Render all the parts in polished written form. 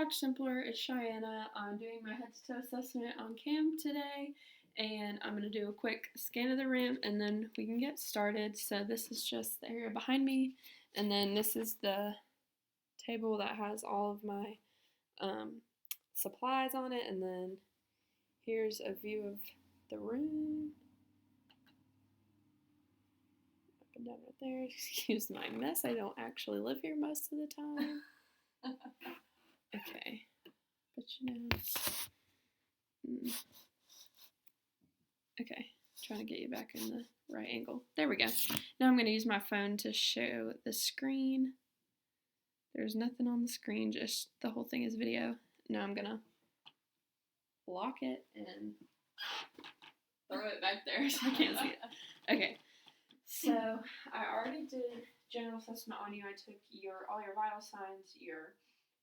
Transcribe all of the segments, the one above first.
Dr. Simpler, it's Cheyenne. I'm doing my head to toe assessment on cam today, and I'm going to do a quick scan of the room and then we can get started. So this is just the area behind me, and then this is the table that has all of my supplies on it, and then here's a view of the room. Up and down right there. Excuse my mess. I don't actually live here most of the time. Okay. But okay, trying to get you back in the right angle. There we go. Now I'm going to use my phone to show the screen. There's nothing on the screen, just the whole thing is video. Now I'm going to lock it and throw it back there so I can't see it. Okay, so I already did general assessment on you. I took all your vital signs, your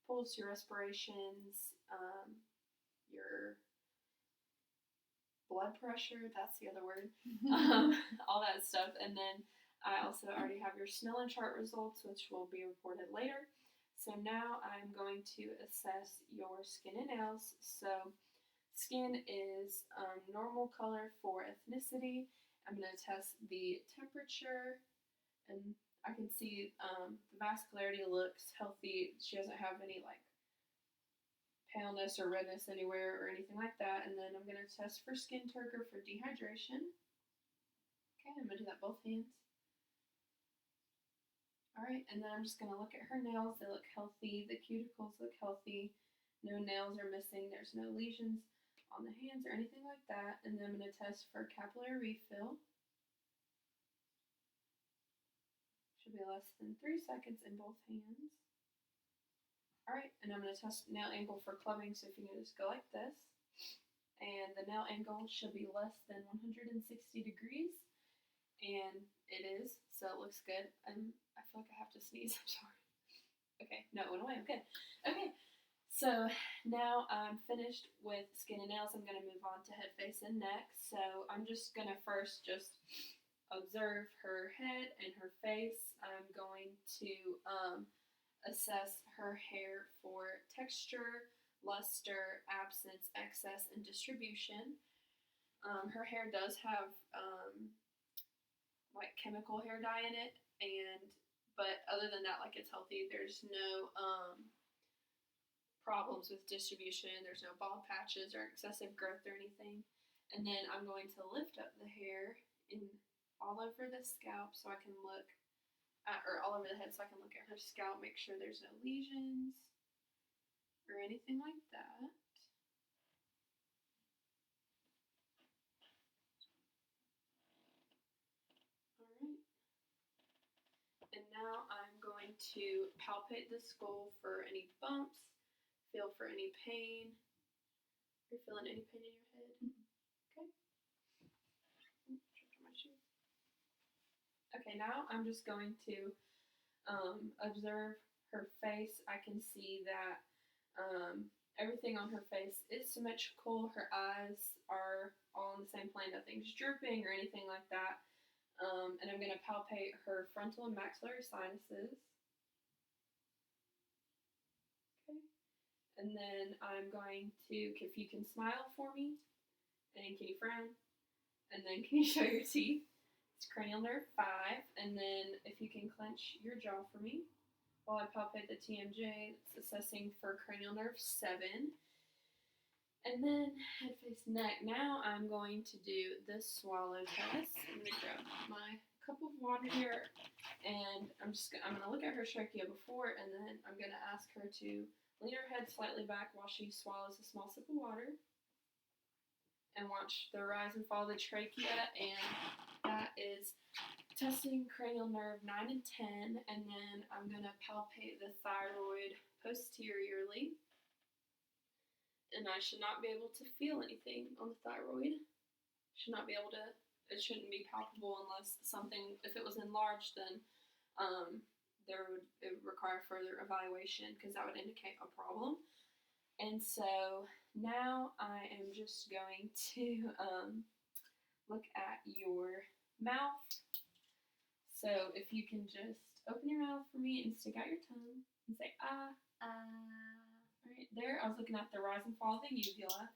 pulse, your respirations, your blood pressure, that's the other word, all that stuff. And then I also already have your Snellen chart results, which will be reported later. So now I'm going to assess your skin and nails. So skin is normal color for ethnicity. I'm going to test the temperature, and I can see the vascularity looks healthy. She doesn't have any like paleness or redness anywhere or anything like that. And then I'm going to test for skin turgor for dehydration. Okay, I'm going to do that both hands. Alright, and then I'm just going to look at her nails. They look healthy. The cuticles look healthy. No nails are missing. There's no lesions on the hands or anything like that. And then I'm going to test for capillary refill. Should be less than 3 seconds in both hands. Alright, and I'm going to test nail angle for clubbing, so if you can just go like this. And the nail angle should be less than 160 degrees. And it is, so it looks good. I feel like I have to sneeze, I'm sorry. Okay, no, it went away, I'm good. Okay, so now I'm finished with skin and nails. I'm going to move on to head, face, and neck. So I'm just going to first just observe her head and her face. I'm going to assess her hair for texture, luster, absence, excess, and distribution. Her hair does have like chemical hair dye in it, but other than that, like, it's healthy. There's no problems with distribution. There's no bald patches or excessive growth or anything. And then I'm going to lift up the hair all over the scalp so I can look at, or all over the head so I can look at her scalp, make sure there's no lesions or anything like that. Alright. And now I'm going to palpate the skull for any bumps, feel for any pain. Are you feeling any pain in your head? Okay. Okay, now I'm just going to observe her face. I can see that everything on her face is symmetrical. Her eyes are all on the same plane. Nothing's drooping or anything like that. And I'm going to palpate her frontal and maxillary sinuses. Okay. And then I'm going to, if you can smile for me, and can you frown, and then can you show your teeth? It's cranial nerve 5, and then if you can clench your jaw for me while I palpate the TMJ, it's assessing for cranial nerve 7. And then head, face, neck. Now I'm going to do the swallow test. I'm going to grab my cup of water here, and I'm going to look at her trachea before, and then I'm going to ask her to lean her head slightly back while she swallows a small sip of water, and watch the rise and fall of the trachea. And that is testing cranial nerve 9 and 10, and then I'm going to palpate the thyroid posteriorly. And I should not be able to feel anything on the thyroid. It shouldn't be palpable unless if it was enlarged, then it would require further evaluation, because that would indicate a problem. And so now I am just going to look at your mouth. So if you can just open your mouth for me and stick out your tongue and say ah, ah. Alright, there. I was looking at the rise and fall of the uvula.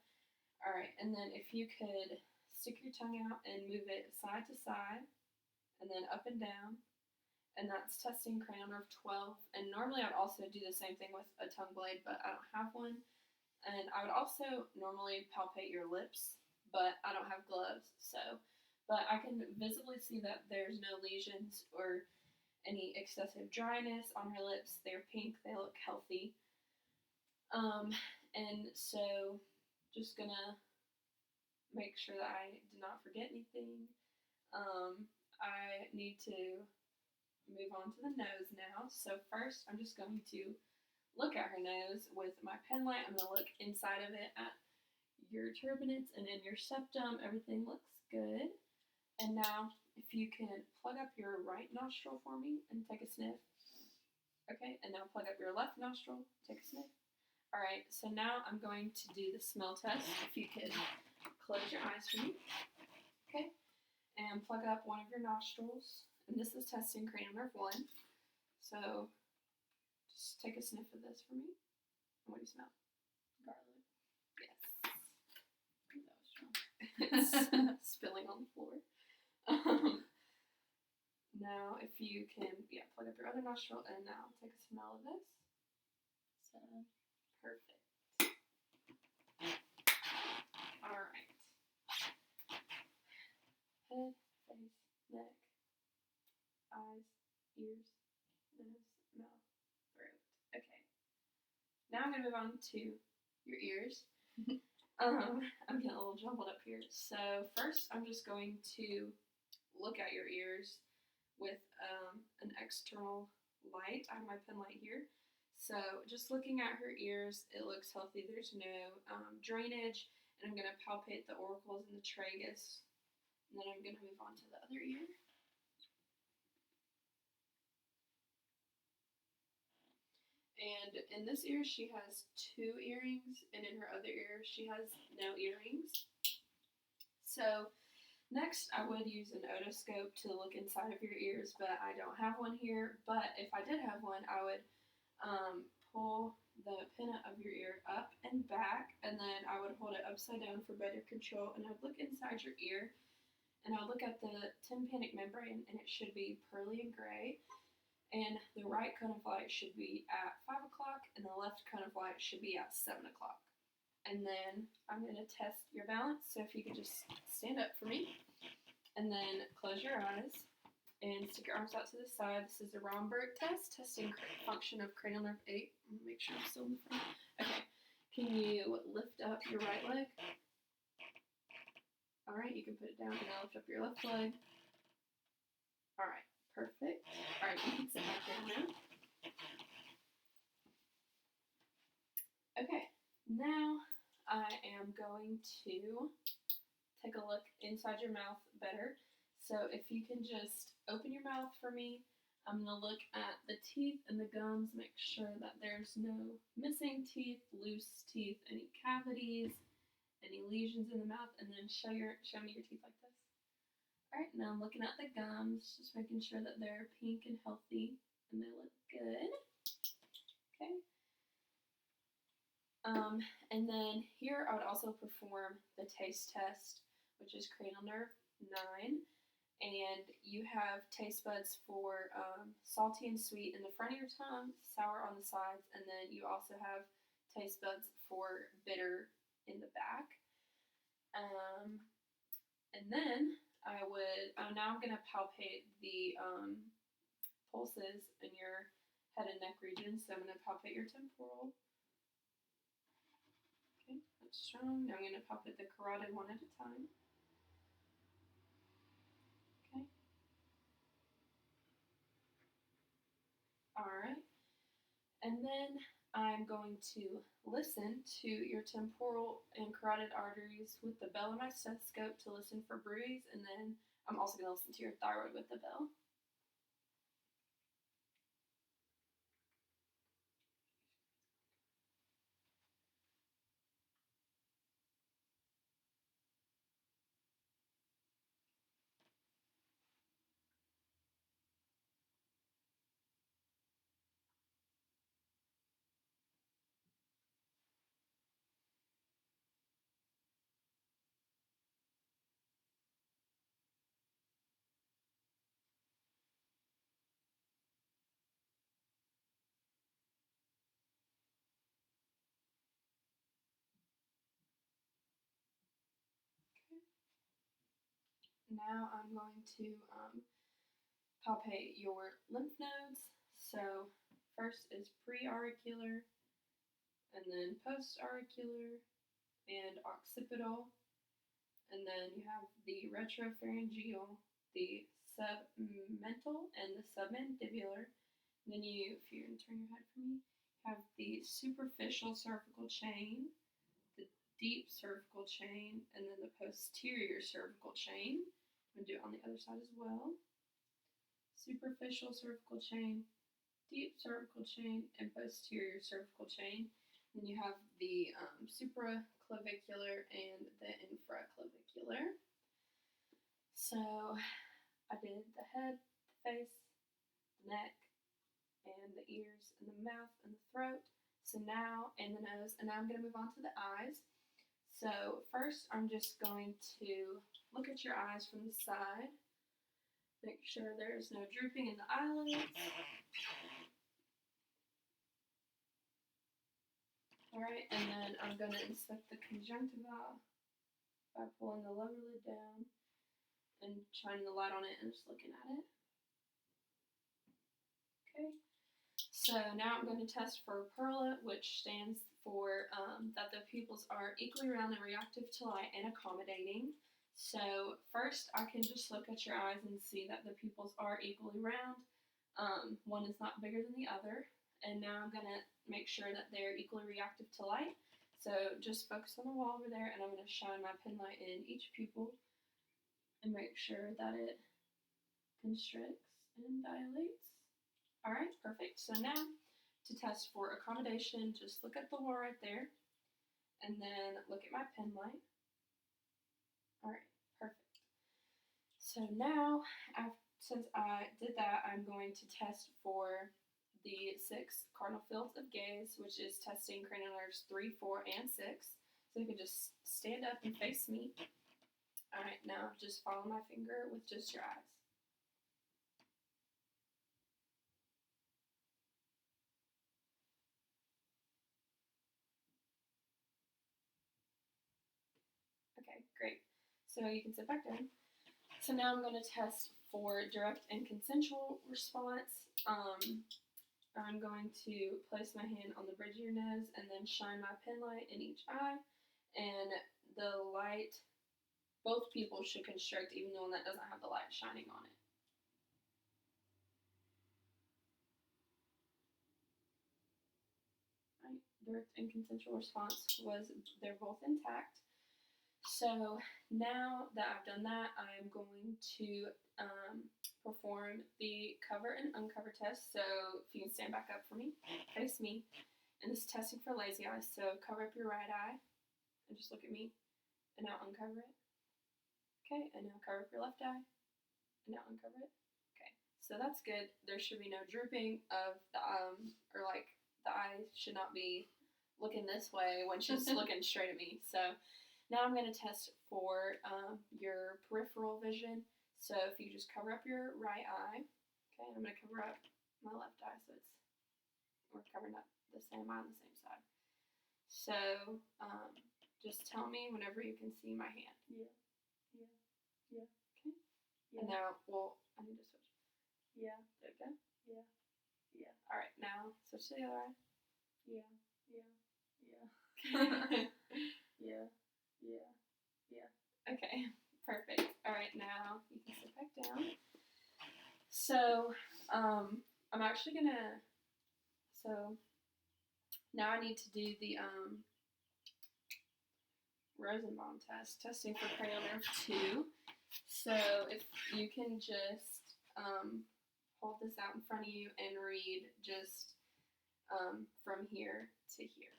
All right, and then if you could stick your tongue out and move it side to side, and then up and down, and that's testing cranial nerve 12. And normally I'd also do the same thing with a tongue blade, but I don't have one. And I would also normally palpate your lips, but I don't have gloves, so. But I can visibly see that there's no lesions or any excessive dryness on her lips. They're pink, they look healthy. And so just gonna make sure that I did not forget anything. I need to move on to the nose now. So first, I'm just going to look at her nose with my pen light. I'm going to look inside of it at your turbinates and in your septum. Everything looks good. And now, if you can plug up your right nostril for me and take a sniff. Okay, and now plug up your left nostril, take a sniff. All right, so now I'm going to do the smell test. If you could close your eyes for me. Okay, and plug up one of your nostrils. And this is testing cranial nerve 1. So just take a sniff of this for me. What do you smell? Garlic. Yes. That was strong. It's spilling on the floor. Now, if you can, plug up your other nostril, and now take a smell of this. So, Perfect. All right. Head, face, neck, eyes, ears, nose, mouth, throat. Okay. Now I'm going to move on to your ears. I'm getting a little jumbled up here. So first, I'm just going to look at your ears with an external light. I have my pen light here. So just looking at her ears, it looks healthy. There's no drainage. And I'm going to palpate the auricles and the tragus. And then I'm going to move on to the other ear. And in this ear, she has 2 earrings, and in her other ear, she has no earrings. So next, I would use an otoscope to look inside of your ears, but I don't have one here. But if I did have one, I would pull the pinna of your ear up and back, and then I would hold it upside down for better control, and I would look inside your ear, and I would look at the tympanic membrane, and it should be pearly and gray. And the right cone of light should be at 5 o'clock, and the left cone of light should be at 7 o'clock. And then I'm going to test your balance, so if you could just stand up for me, and then close your eyes, and stick your arms out to the side. This is the Romberg test, testing function of cranial nerve 8. I'm going to make sure I'm still in the front. Okay, can you lift up your right leg? All right, you can put it down, and now lift up your left leg. All right. Perfect. All right, you can sit back down now. Okay, now I am going to take a look inside your mouth better. So if you can just open your mouth for me, I'm going to look at the teeth and the gums, make sure that there's no missing teeth, loose teeth, any cavities, any lesions in the mouth, and then show me your teeth like this. Alright, now I'm looking at the gums, just making sure that they're pink and healthy, and they look good. Okay. And then here I would also perform the taste test, which is cranial nerve 9. And you have taste buds for salty and sweet in the front of your tongue, sour on the sides, and then you also have taste buds for bitter in the back. And then now I'm going to palpate the pulses in your head and neck region. So I'm going to palpate your temporal. Okay, that's strong. Now I'm going to palpate the carotid one at a time. Okay. All right. And then I'm going to listen to your temporal and carotid arteries with the bell of my stethoscope to listen for bruise, and then I'm also going to listen to your thyroid with the bell. now I'm going to palpate your lymph nodes. So first is pre-auricular, and then post-auricular, and occipital, and then you have the retropharyngeal, the submental, and the submandibular. And then you, if you turn your head for me, have the superficial cervical chain, the deep cervical chain, and then the posterior cervical chain. I'm going to do it on the other side as well. Superficial cervical chain, deep cervical chain, and posterior cervical chain. Then you have the supraclavicular and the infraclavicular. So I did the head, the face, the neck, and the ears, and the mouth, and the throat. So now, and the nose, and now I'm going to move on to the eyes. So first I'm just going to look at your eyes from the side. Make sure there's no drooping in the eyelids. Alright, and then I'm going to inspect the conjunctiva by pulling the lower lid down and shining the light on it and just looking at it. Okay, so now I'm going to test for perla, which stands for that the pupils are equally round and reactive to light and accommodating. So first I can just look at your eyes and see that the pupils are equally round. One is not bigger than the other. And now I'm going to make sure that they're equally reactive to light. So just focus on the wall over there, and I'm going to shine my pen light in each pupil and make sure that it constricts and dilates. Alright, perfect. So now to test for accommodation, just look at the wall right there, and then look at my pen light. Alright, perfect. So now, since I did that, I'm going to test for the 6 cardinal fields of gaze, which is testing cranial nerves 3, 4, and 6. So you can just stand up and face me. Alright, now just follow my finger with just your eyes. Okay, great. So you can sit back down. So now I'm going to test for direct and consensual response. I'm going to place my hand on the bridge of your nose and then shine my pen light in each eye. And the light, both pupils should constrict, even the one that doesn't have the light shining on it. Right. Direct and consensual response was, they're both intact. So now that I've done that, I'm going to perform the cover and uncover test. So if you can stand back up for me, face me. And this is testing for lazy eyes. So cover up your right eye and just look at me. And now uncover it. Okay, and now cover up your left eye. And now uncover it. Okay, so that's good. There should be no drooping of the or like the eye should not be looking this way when she's looking straight at me. So now I'm going to test for your peripheral vision. So if you just cover up your right eye, okay, I'm going to cover up my left eye, so we're covering up the same eye on the same side. So just tell me whenever you can see my hand. Yeah. Okay. Yeah. And now, I need to switch. Yeah. There we go. Yeah. Yeah. All right, now switch to the other eye. Yeah. Yeah. Yeah. Okay, perfect. All right, now you can sit back down. So, I'm actually gonna, so now I need to do the Rosenbaum test, testing for cranial nerve 2. So if you can just hold this out in front of you and read just from here to here.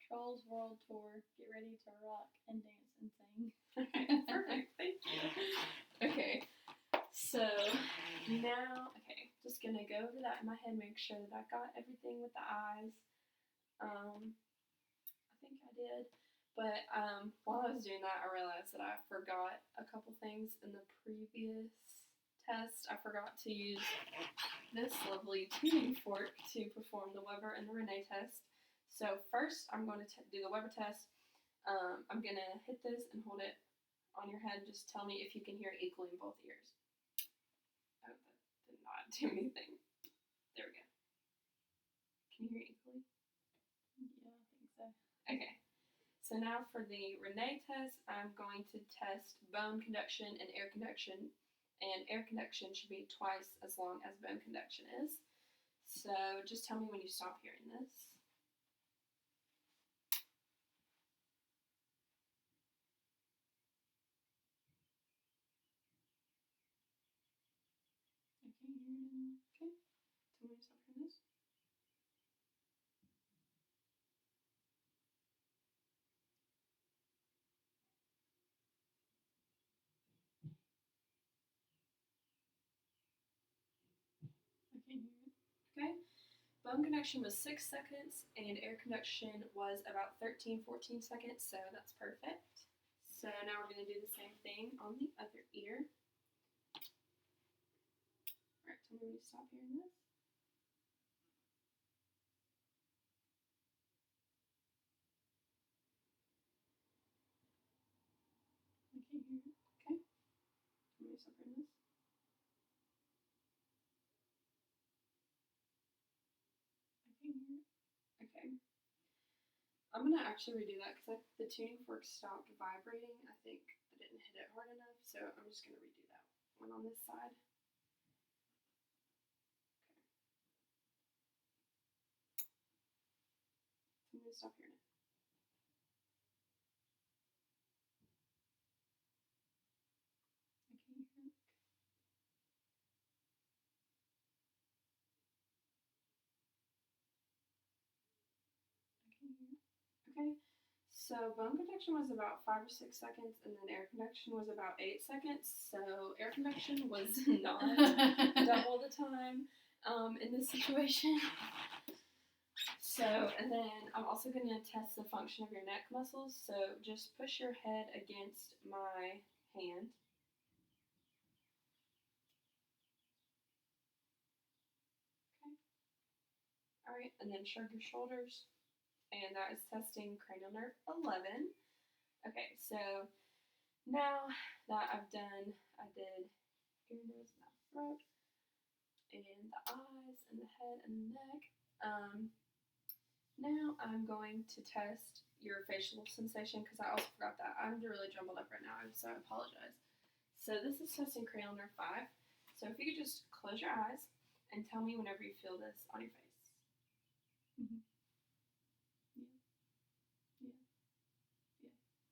Trolls World Tour. Get ready to rock and dance and sing. Perfect, thank you. Okay, so now, just gonna go over that in my head, make sure that I got everything with the eyes. I think I did, but while I was doing that, I realized that I forgot a couple things in the previous test. I forgot to use this lovely tuning fork to perform the Weber and the Rene test. So first, I'm going to do the Weber test. I'm going to hit this and hold it on your head. Just tell me if you can hear it equally in both ears. Oh, that did not do anything. There we go. Can you hear it equally? Yeah, I think so. Okay. So now for the Renee test, I'm going to test bone conduction and air conduction. And air conduction should be twice as long as bone conduction is. So just tell me when you stop hearing this. I can't hear it anymore. Okay. Tell me when you stop hearing this. I can't hear it. Okay. Bone conduction was 6 seconds and air conduction was about 13, 14 seconds, so that's perfect. So now we're going to do the same thing on the other ear. Alright, tell me when you stop hearing this. I can't hear it. Okay. Tell me when you stop hearing this. I can't hear it. Okay. I'm going to actually redo that because the tuning fork stopped vibrating. I think I didn't hit it hard enough, so I'm just going to redo that one on this side. Okay. I'm going to stop hearing it. I can't hear it. I can't hear it. Okay. So bone conduction was about 5 or 6 seconds, and then air conduction was about 8 seconds. So air conduction was not double the time in this situation. So, and then I'm also going to test the function of your neck muscles. So just push your head against my hand. Okay. All right, and then shrug your shoulders. And that is testing cranial nerve 11. Okay, so now that I did ear, nose, mouth, throat, and the eyes, and the head, and the neck. Now I'm going to test your facial sensation because I also forgot that. I'm really jumbled up right now, so I apologize. So this is testing cranial nerve 5. So if you could just close your eyes and tell me whenever you feel this on your face. Mm-hmm.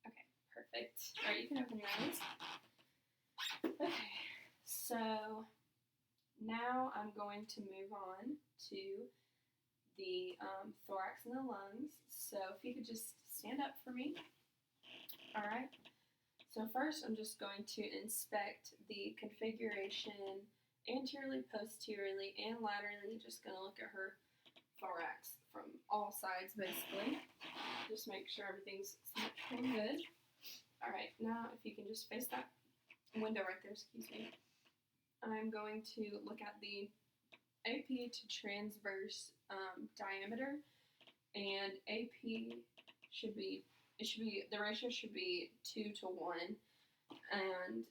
Okay, perfect. All right, you can open your eyes. Okay, so now I'm going to move on to the thorax and the lungs. So if you could just stand up for me. All right. So first I'm just going to inspect the configuration anteriorly, posteriorly, and laterally. Just going to look at her thorax from all sides basically. Just make sure everything's symmetrical and good. All right, now if you can just face that window right there, excuse me. I'm going to look at the AP to transverse diameter, and AP should be the ratio should be 2 to 1, and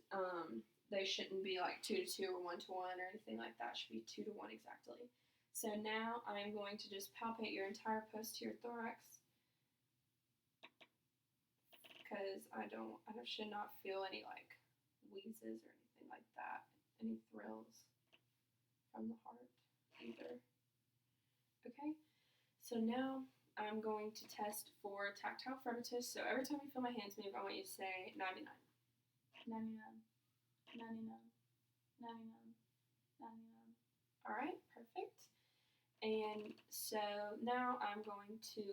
they shouldn't be like 2 to 2 or 1 to 1 or anything like that. It should be 2 to 1 exactly. So now I'm going to just palpate your entire posterior thorax because I should not feel any like wheezes or anything like that, any thrills from the heart either. Okay, so now I'm going to test for tactile fremitus. So every time you feel my hands move, I want you to say 99. 99. 99. 99. 99. All right, perfect. And so now I'm going to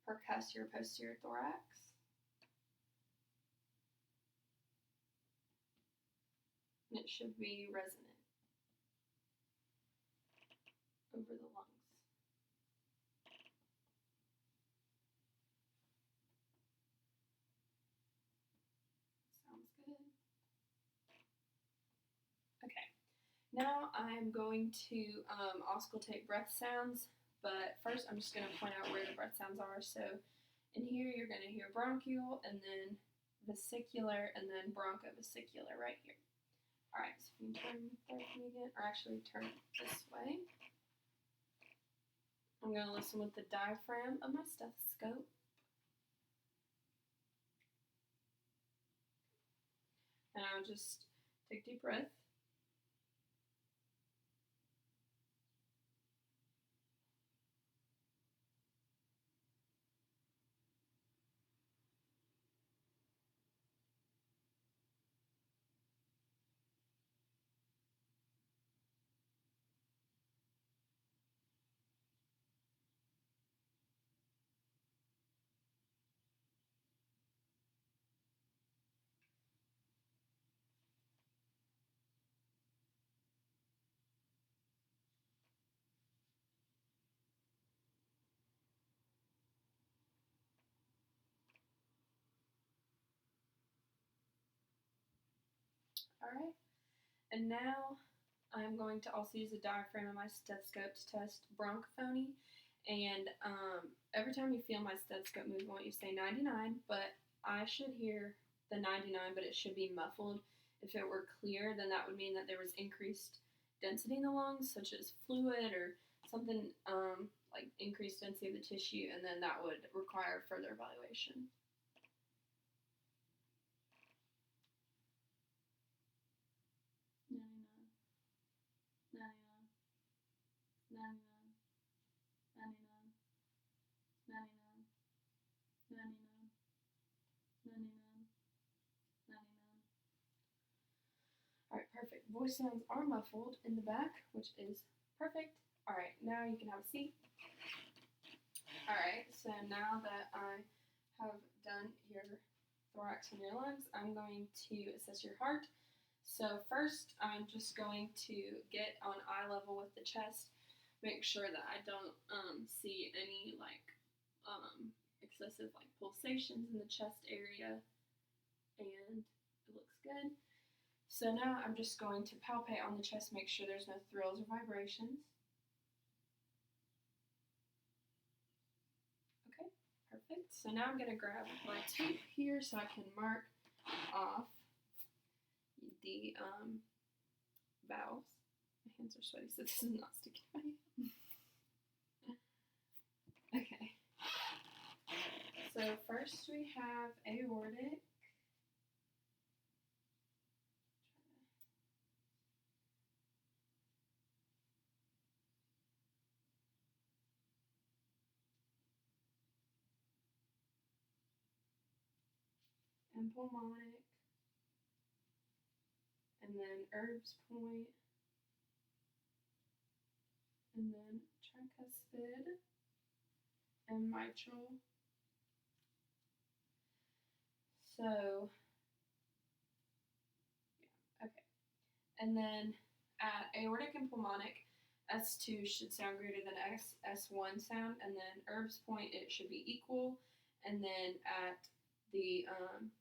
percuss your posterior thorax. And it should be resonant over the lungs. Sounds good. Okay, now I'm going to auscultate breath sounds, but first I'm just going to point out where the breath sounds are. So in here you're going to hear bronchial and then vesicular, and then bronchovesicular right here. All right, so if you can turn that again, or actually turn it this way. I'm going to listen with the diaphragm of my stethoscope. And I'll just take a deep breath. All right, and now I'm going to also use the diaphragm of my stethoscope to test bronchophony. And every time you feel my stethoscope move, I want you to say 99, but I should hear the 99, but it should be muffled. If it were clear, then that would mean that there was increased density in the lungs, such as fluid or something like increased density of the tissue, and then that would require further evaluation. 99. All right, perfect. Voice sounds are muffled in the back, which is perfect. All right, now you can have a seat. All right, so now that I have done your thorax and your lungs, I'm going to assess your heart. So first, I'm just going to get on eye level with the chest, make sure that I don't see any excessive pulsations in the chest area, and it looks good. So now I'm just going to palpate on the chest, make sure there's no thrills or vibrations. Okay, perfect. So now I'm going to grab my tape here so I can mark off the valves. My hands are sweaty, so this is not sticking to my hand. Okay. So first we have aortic. And pulmonic, and then Erb's point, and then tricuspid, and mitral. So, yeah, okay. And then at aortic and pulmonic, S2 should sound greater than S1 sound, and then Erb's point, it should be equal, and then at the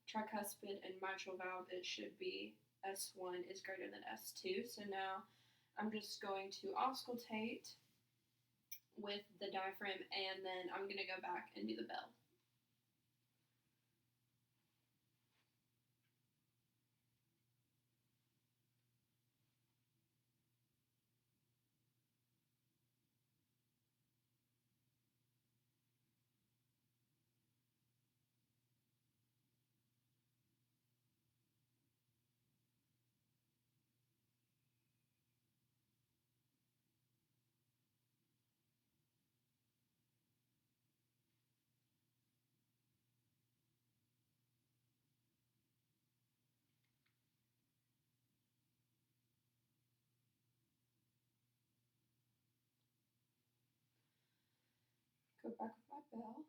tricuspid and mitral valve, it should be S1 is greater than S2. So now I'm just going to auscultate with the diaphragm, and then I'm going to go back and do the bell. Go back with my bell.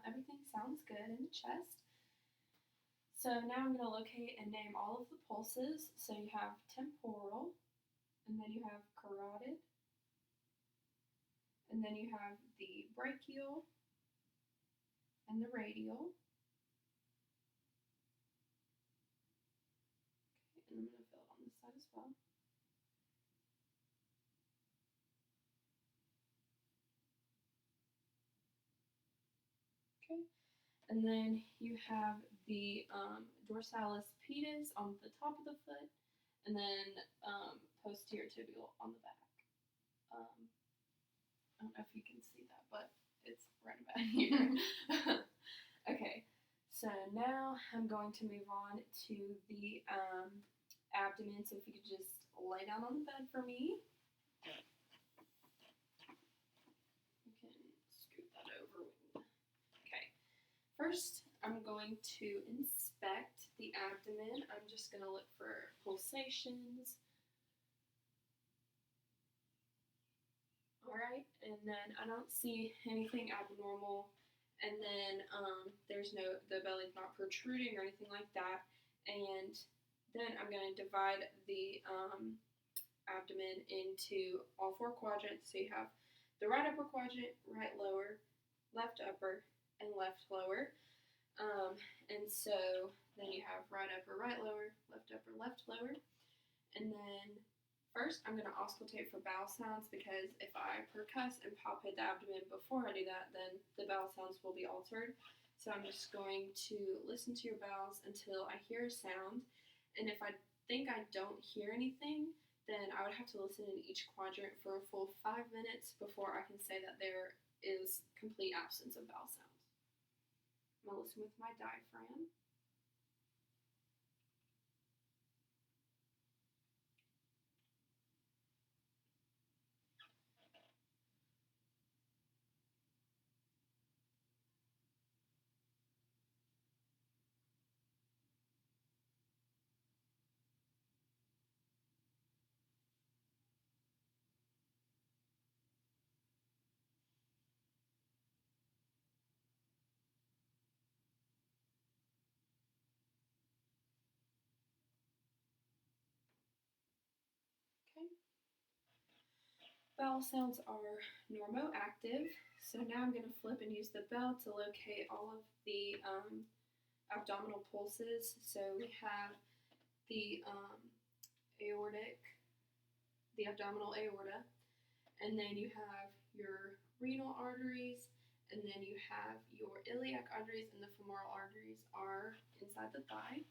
everything sounds good in the chest. So now I'm going to locate and name all of the pulses. So you have temporal, and then you have carotid, and then you have the brachial and the radial. Okay, and I'm going to fill it on this side as well. Okay, and then you have the dorsalis pedis on the top of the foot, and then posterior tibial on the back. I don't know if you can see that, but it's right about here. Okay, so now I'm going to move on to the abdomen. So if you could just lay down on the bed for me. You can scoot that over. Okay, first I'm going to inspect the abdomen. I'm just going to look for pulsations. Alright, and then I don't see anything abnormal, and then the belly's not protruding or anything like that, and then I'm going to divide the abdomen into all four quadrants. So you have the right upper quadrant, right lower, left upper, and left lower, and so then you have right upper, right lower, left upper, left lower, and then first, I'm going to auscultate for bowel sounds because if I percuss and palpate the abdomen before I do that, then the bowel sounds will be altered. So I'm just going to listen to your bowels until I hear a sound. And if I think I don't hear anything, then I would have to listen in each quadrant for a full 5 minutes before I can say that there is complete absence of bowel sounds. I'm going to listen with my diaphragm. Okay. Bowel sounds are normoactive. So now I'm going to flip and use the bell to locate all of the abdominal pulses. So we have the the abdominal aorta, and then you have your renal arteries, and then you have your iliac arteries, and the femoral arteries are inside the thigh.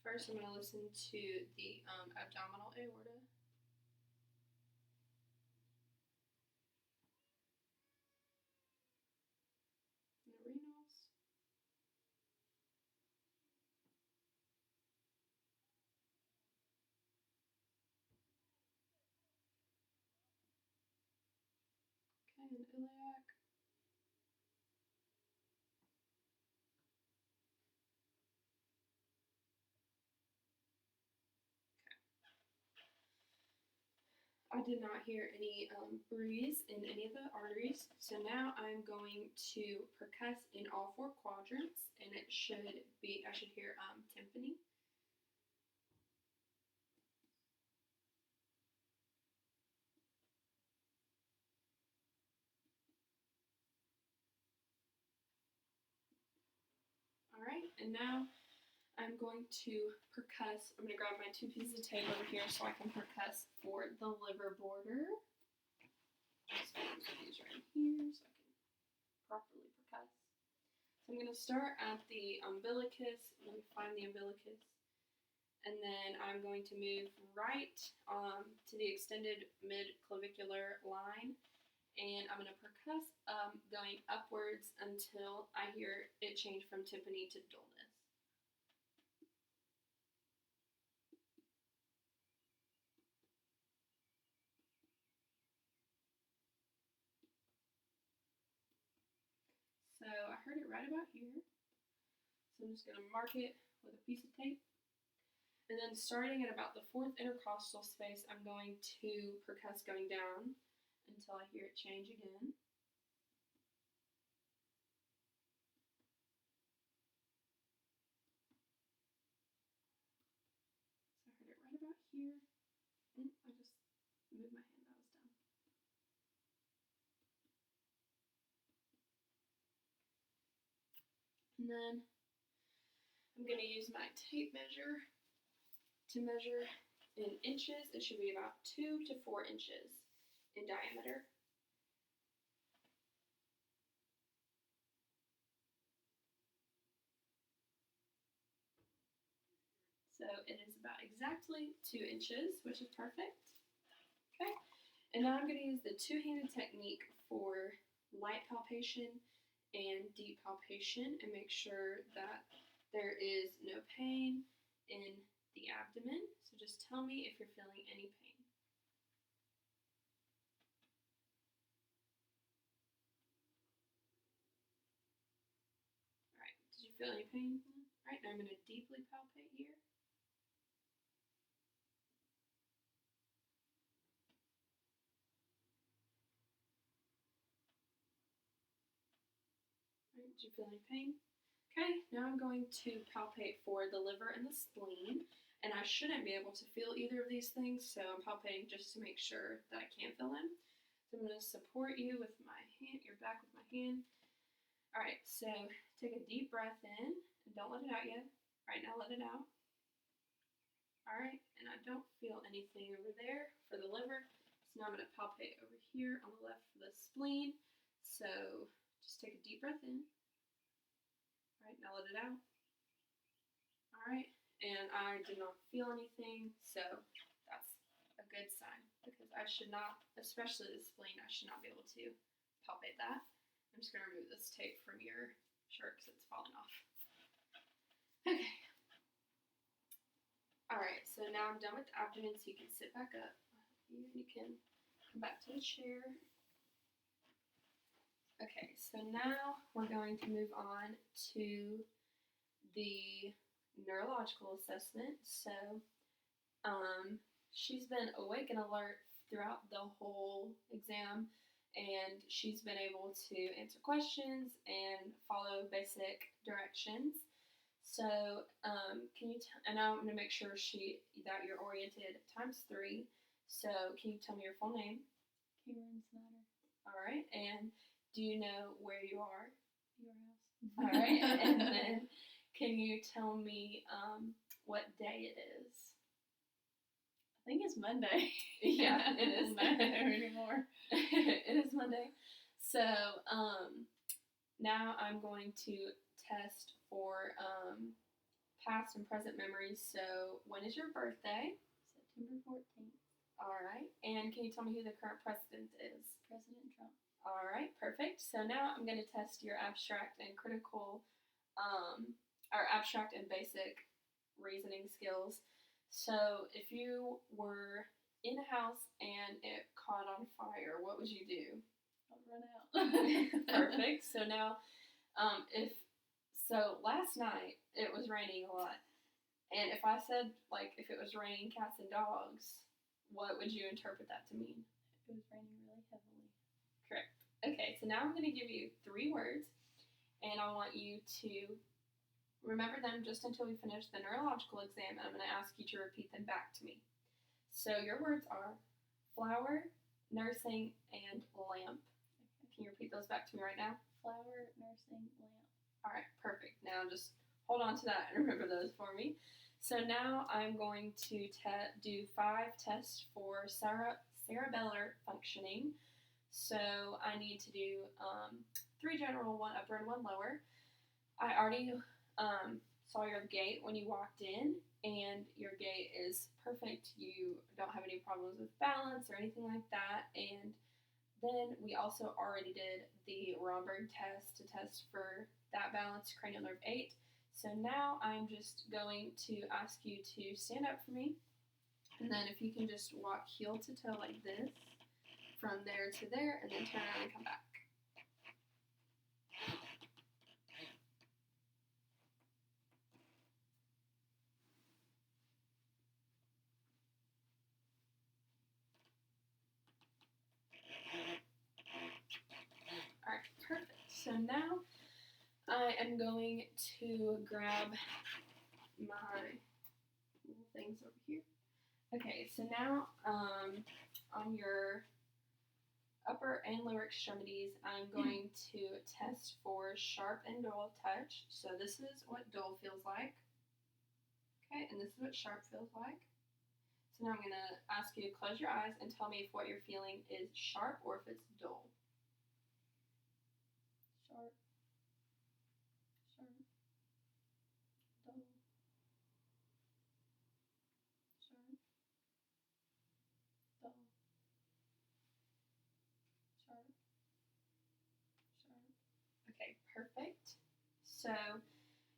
First, I'm going to listen to the abdominal aorta. And the renals. Okay, and iliac. I did not hear any breeze in any of the arteries, so now I'm going to percuss in all four quadrants, and I should hear tympani. Alright, and now I'm going to percuss. I'm going to grab my 2 pieces of tape over here so I can percuss for the liver border. Just put these right here so I can properly percuss. So I'm going to start at the umbilicus. Let me find the umbilicus. And then I'm going to move right to the extended mid-clavicular line. And I'm going to percuss going upwards until I hear it change from tympani to dullness. So I heard it right about here. So I'm just going to mark it with a piece of tape. And then starting at about the fourth intercostal space, I'm going to percuss going down until I hear it change again. So I heard it right about here. And I just moved my hand, that was dumb. And then I'm going to use my tape measure to measure in inches. It should be about 2 to 4 inches in diameter. So it is about exactly 2 inches, which is perfect. Okay, and now I'm going to use the two-handed technique for light palpation and deep palpation and make sure that there is no pain in the abdomen. So just tell me if you're feeling any pain. All right, did you feel any pain? All right, now I'm going to deeply palpate here. All right, did you feel any pain? Okay, now I'm going to palpate for the liver and the spleen, and I shouldn't be able to feel either of these things, so I'm palpating just to make sure that I can feel them. So I'm going to support you with my hand, your back with my hand. All right, so take a deep breath in, and don't let it out yet. All right, now let it out. All right, and I don't feel anything over there for the liver, so now I'm going to palpate over here on the left for the spleen. So just take a deep breath in. All right, now let it out. All right, and I did not feel anything, so that's a good sign because I should not, especially the spleen, I should not be able to palpate that. I'm just going to remove this tape from your shirt because it's falling off. Okay. All right, so now I'm done with the abdomen, so you can sit back up. You can come back to the chair. Okay, so now we're going to move on to the neurological assessment. So she's been awake and alert throughout the whole exam, and she's been able to answer questions and follow basic directions. So can you and now I'm going to make sure that you're oriented ×3. So can you tell me your full name? Cameron Snyder. All right, and do you know where you are? Your house. All right, and then can you tell me what day it is? I think it's Monday. Yeah, it is. Not there anymore. It is Monday. So now I'm going to test for past and present memories. So when is your birthday? September 14th. All right, and can you tell me who the current president is? President Trump. All right, perfect. So now I'm going to test your abstract and critical, or abstract and basic reasoning skills. So if you were in a house and it caught on fire, what would you do? I'll run out. Perfect. So now, last night it was raining a lot, and if I said if it was raining cats and dogs, what would you interpret that to mean? It was raining really heavily. Correct. Okay, so now I'm going to give you 3 words, and I want you to remember them just until we finish the neurological exam, and I'm going to ask you to repeat them back to me. So your words are flower, nursing, and lamp. Can you repeat those back to me right now? Flower, nursing, lamp. All right, perfect. Now just hold on to that and remember those for me. So now I'm going to do 5 tests for cerebellar functioning. So I need to do 3 general, 1 upper, and 1 lower. I already saw your gait when you walked in, and your gait is perfect. You don't have any problems with balance or anything like that. And then we also already did the Romberg test to test for that balance, cranial nerve 8. So now I'm just going to ask you to stand up for me, and then if you can just walk heel to toe like this, from there to there, and then turn around and come back. So now I am going to grab my little things over here. Okay, so now on your upper and lower extremities, I'm going to test for sharp and dull touch. So this is what dull feels like. Okay, and this is what sharp feels like. So now I'm going to ask you to close your eyes and tell me if what you're feeling is sharp or if it's dull. Sharp. Sharp. Dull. Sharp. Dull. Sharp. Sharp. Okay, perfect. So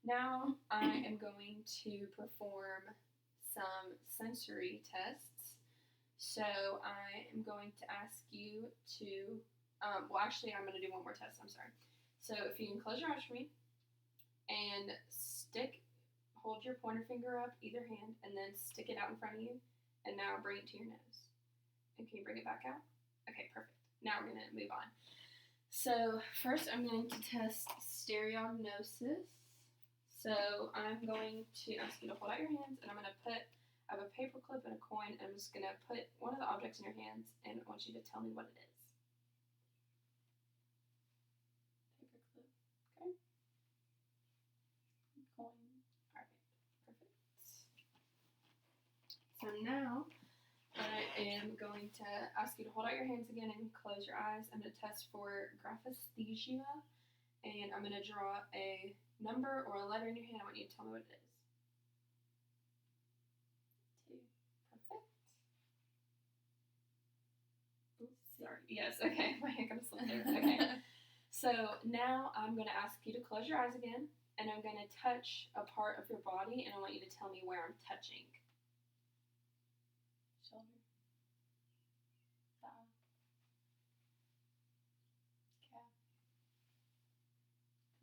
now I am going to perform some sensory tests. So I am going to ask you to, actually I'm going to do one more test, I'm sorry. So if you can close your eyes for me and hold your pointer finger up, either hand, and then stick it out in front of you, and now bring it to your nose. And can you bring it back out? Okay, perfect. Now we're going to move on. So first I'm going to test stereognosis. So I'm going to ask you to hold out your hands, and I have a paper clip and a coin, and I'm just going to put one of the objects in your hands, and I want you to tell me what it is. Paper clip. Okay. Coin. Alright, perfect. So now I am going to ask you to hold out your hands again and close your eyes. I'm going to test for graphesthesia, and I'm going to draw a number or a letter in your hand. I want you to tell me what it is. 2. Perfect. Oops, sorry. Yes, okay. My hand kind of slipped there. Okay. So now I'm going to ask you to close your eyes again, and I'm going to touch a part of your body, and I want you to tell me where I'm touching. Shoulder. Thigh. Calf.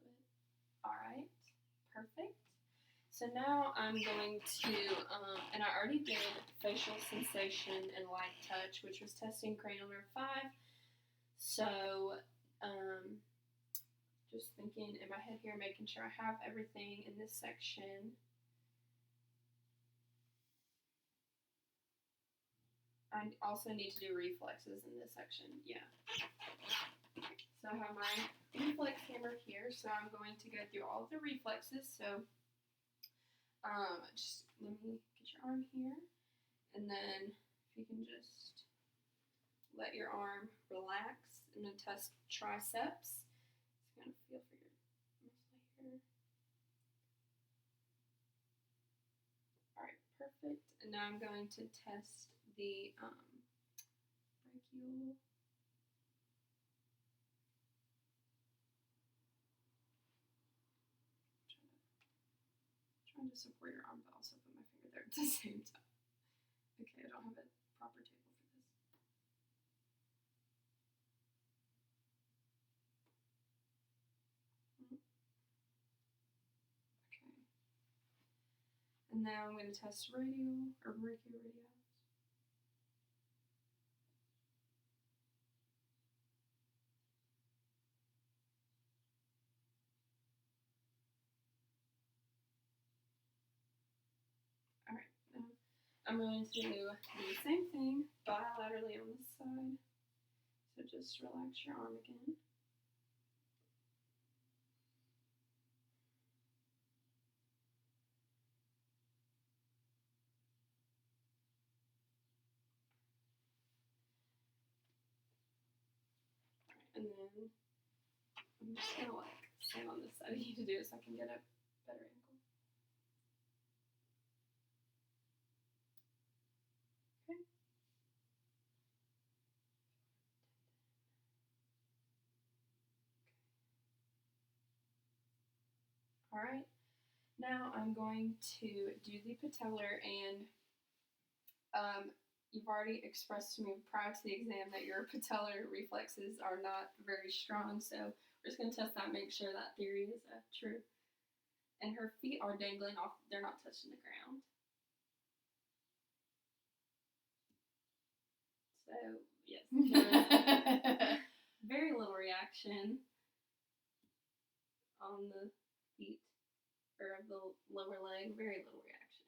Foot. All right. Perfect. So now I'm going to, and I already did facial sensation and light touch, which was testing cranial nerve 5. So, just thinking in my head here, making sure I have everything in this section. I also need to do reflexes in this section, yeah. So I have my reflex hammer here, so I'm going to go through all of the reflexes. So, just let me get your arm here, and then if you can just let your arm relax. I'm going to test triceps. Just kind of feel for your muscle here. Alright, perfect. And now I'm going to test the brachial. Trying to support your arm, but also put my finger there at the same time. Okay, I don't have a proper table for this. Okay. And now I'm going to test radial or brachioradialis. Alright, now I'm going to do the same thing bilaterally on this side. So just relax your arm again. And then I'm just gonna stand on this side of you to do it so I can get a better angle. Okay. Alright. Now I'm going to do the patellar, and you've already expressed to me prior to the exam that your patellar reflexes are not very strong, so we're just going to test that, make sure that theory is true. And her feet are dangling off, they're not touching the ground. So, yes, very little reaction. on the feet or of the lower leg. Very little reaction.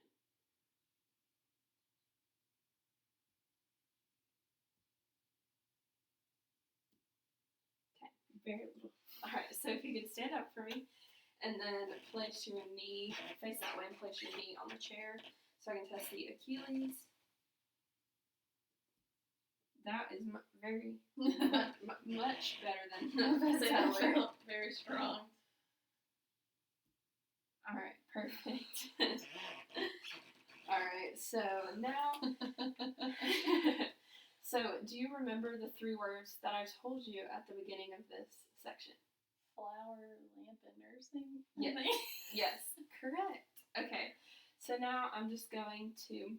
Okay, very little. Alright, so if you could stand up for me and then place your knee, face that way, and place your knee on the chair so I can test the Achilles. That is very much better than the very strong. All right, perfect. All right, so now, so do you remember the 3 words that I told you at the beginning of this section? Flower, lamp, and nursing? Yes. Yes, correct. Okay, so now I'm just going to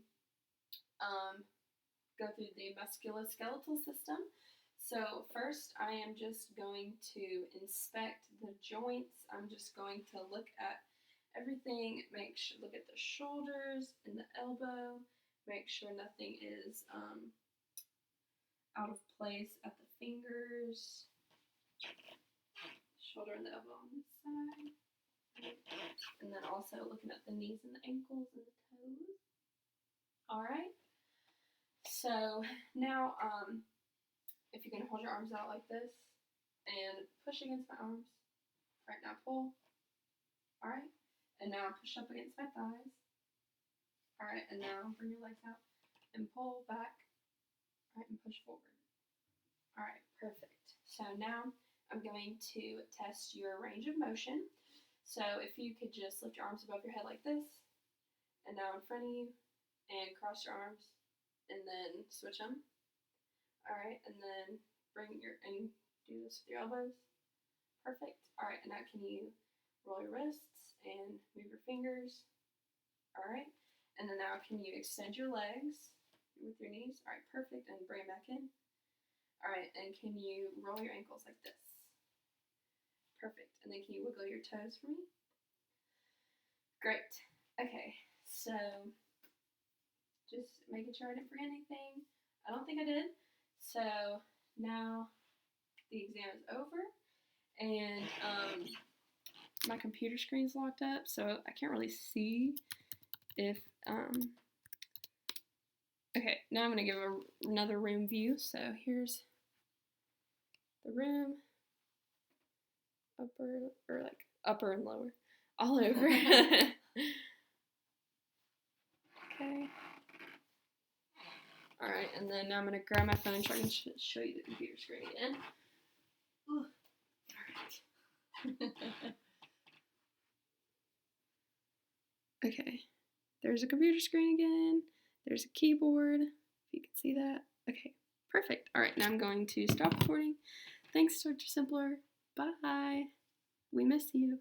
go through the musculoskeletal system. So first I am just going to inspect the joints. I'm just going to look at everything, look at the shoulders and the elbow, make sure nothing is out of place at the fingers, shoulder and the elbow on this side, and then also looking at the knees and the ankles and the toes. Alright, so now if you can hold your arms out like this and push against my arms. Alright, now pull. Alright, and now push up against my thighs. Alright, and now bring your legs out and pull back. Alright, and push forward. Alright, perfect. So now I'm going to test your range of motion. So if you could just lift your arms above your head like this, and now in front of you, and cross your arms, and then switch them. Alright, and then and do this with your elbows. Perfect. Alright, and now can you roll your wrists and move your fingers? Alright, and then now can you extend your legs with your knees? Alright, perfect, and bring it back in. Alright, and can you roll your ankles like this? Perfect, and then can you wiggle your toes for me? Great. Okay, so just making sure I didn't forget anything. I don't think I did. So now the exam is over, and my computer screen's locked up, so I can't really see if okay, now I'm gonna give another room view. So here's the room, upper and lower, all over. Okay. Alright, and then now I'm going to grab my phone so I can show you the computer screen again. Alright. Okay, there's a computer screen again. There's a keyboard, if you can see that. Okay, perfect. Alright, now I'm going to stop recording. Thanks, Dr. Simpler. Bye. We miss you.